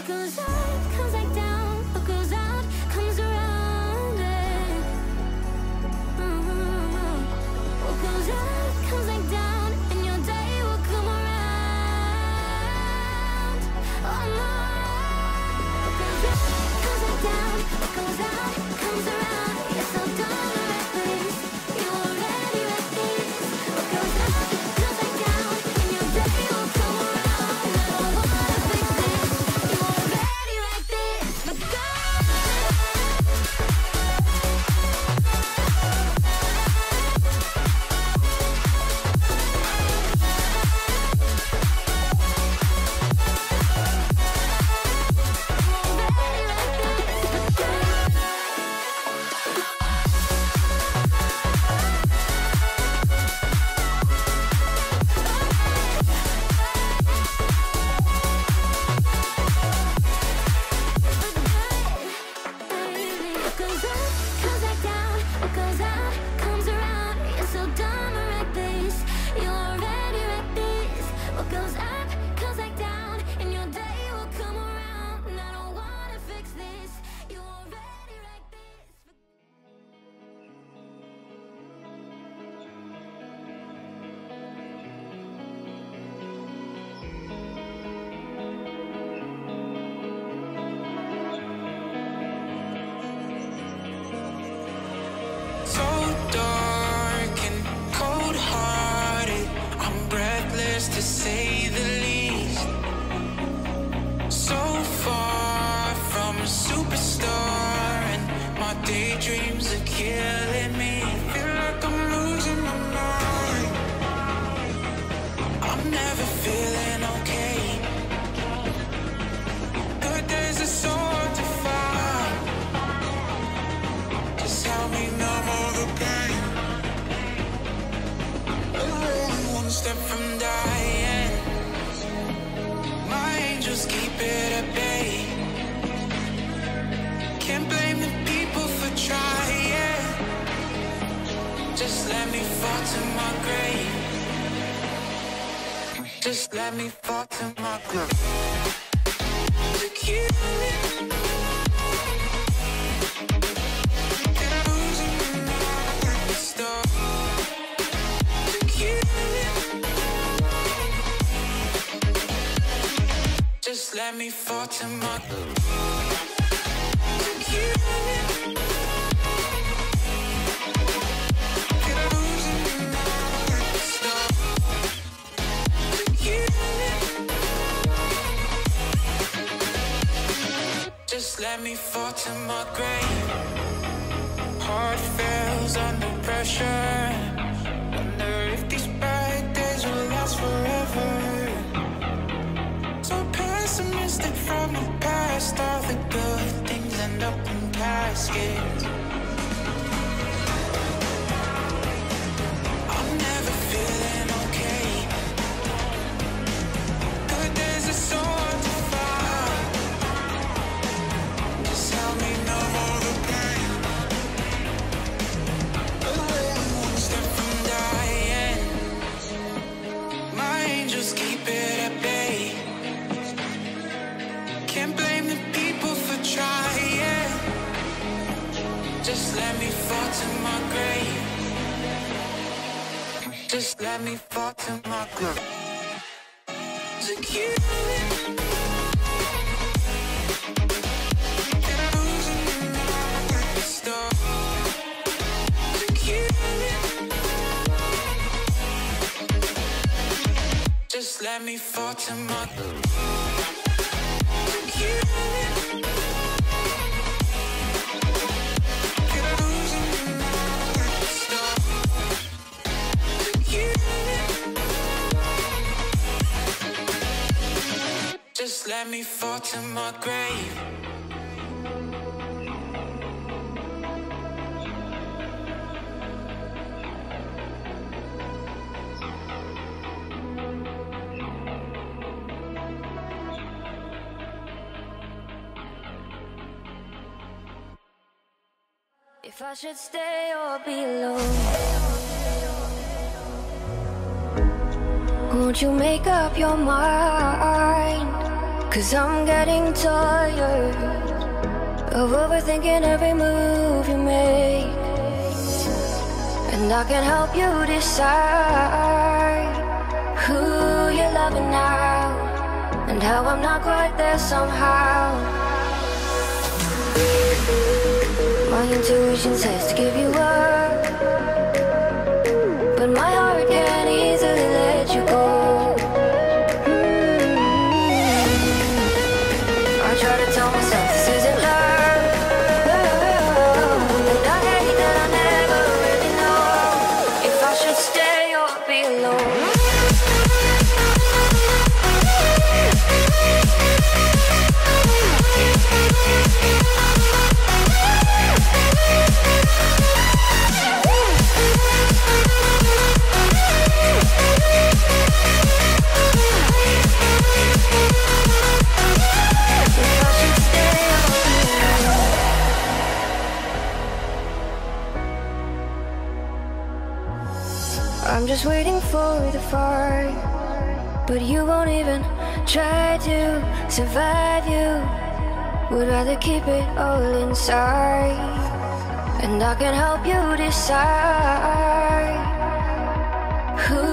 goes up comes back down, what goes out comes around. What goes up comes back down, and your day will come around. Oh no. What goes up comes back down, what goes out comes around. You're so dumb and reckless, you already wrecked this. What goes up comes back down, and your day will come around. I don't wanna fix this, you already wrecked this. But go. What goes up comes back down, what goes out comes around. You're so dumb and reckless, you already wrecked this. What goes up comes back down, and your day will come around. And I don't wanna fix this, you already wrecked this. So dark and cold-hearted, I'm breathless to say the least. So far from a superstar, and my daydreams are killing me. Feel like I'm losing my mind. I'm never feeling okay. Good days are so hard to find. Just help me numb all the pain. I'm only one step from dying. My angels keep it at bay. Can't blame the people for trying. Just let me fall to my grave. Just let me fall to my grave. To kill it. Just let me fall to my Just let me fall to my grave. Heart fails under pressure. Wonder if these bad days will last forever. So pessimistic from the past, all the good things end up in caskets. I'm never feeling okay. Good days are so hard to find. Just help me numb all the pain. I'm one step from dying. My angels keep it at bay. Can't blame the people for trying. Just let me fall to my grave. Just let me fall to my grave. To kill it. Stop. To kill it. Just let me fall to my grave. Just let me fall to my grave. If I should stay or be alone, won't you make up your mind? 'Cause I'm getting tired of overthinking every move you make, and I can help you decide who you're loving now, and how I'm not quite there somehow. My intuition says to give you up, but my heart can't easily let you go. I try to tell myself this isn't love, and I hate that I never really know if I should stay or be alone. I'm just waiting for the fire, but you won't even try to survive. You would rather keep it all inside, and I can help you decide who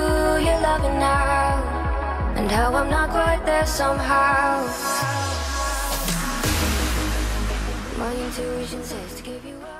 you're loving now, and how I'm not quite there somehow. My intuition says to give you up.